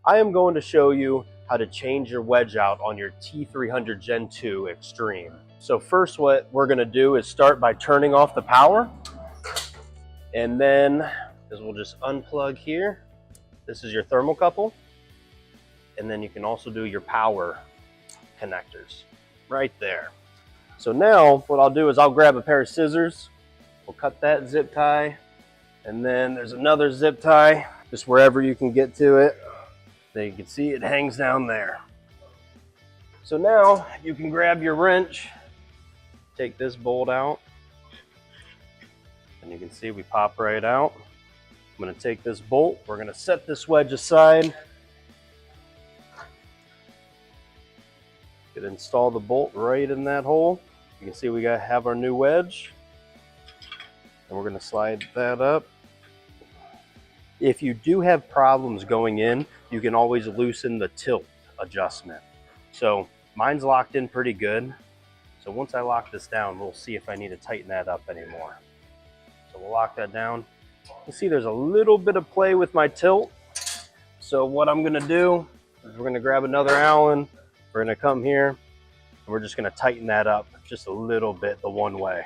I am going to show you how to change your wedge out on your T300 Gen 2 Extreme. So first what we're going to do is start by turning off the power, and then we'll just unplug here. This is your thermocouple, and then you can also do your power connectors right there. So now what I'll do is I'll grab a pair of scissors, we'll cut that zip tie, and then there's another zip tie, just wherever you can get to it. There you can see it hangs down there. So now you can grab your wrench, take this bolt out, and you can see we pop right out. I'm going to take this bolt, we're going to set this wedge aside. You can install the bolt right in that hole. You can see we have our new wedge, and we're going to slide that up. If you do have problems going in, you can always loosen the tilt adjustment. So mine's locked in pretty good. So once I lock this down, we'll see if I need to tighten that up anymore. So we'll lock that down. You see there's a little bit of play with my tilt. So what I'm gonna do is we're gonna grab another Allen. We're gonna come here and we're just gonna tighten that up just a little bit the one way.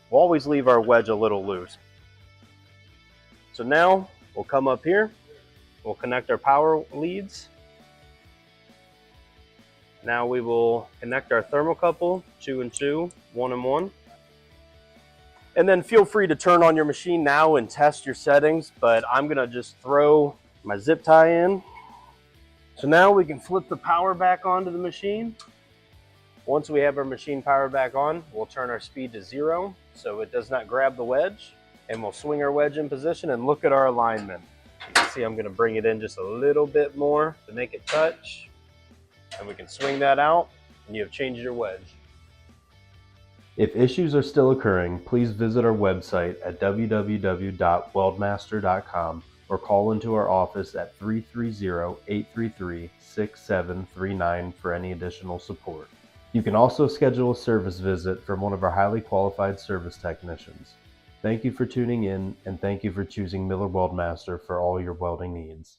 We'll always leave our wedge a little loose. So now we'll come up here, we'll connect our power leads. Now we will connect our thermocouple, 2 and 2, 1 and 1. And then feel free to turn on your machine now and test your settings, but I'm gonna just throw my zip tie in. So now we can flip the power back onto the machine. Once we have our machine power back on, we'll turn our speed to 0 so it does not grab the wedge, and we'll swing our wedge in position and look at our alignment. You can see I'm gonna bring it in just a little bit more to make it touch, and we can swing that out, and you have changed your wedge. If issues are still occurring, please visit our website at www.weldmaster.com or call into our office at 330-833-6739 for any additional support. You can also schedule a service visit from one of our highly qualified service technicians. Thank you for tuning in, and thank you for choosing Miller Weldmaster for all your welding needs.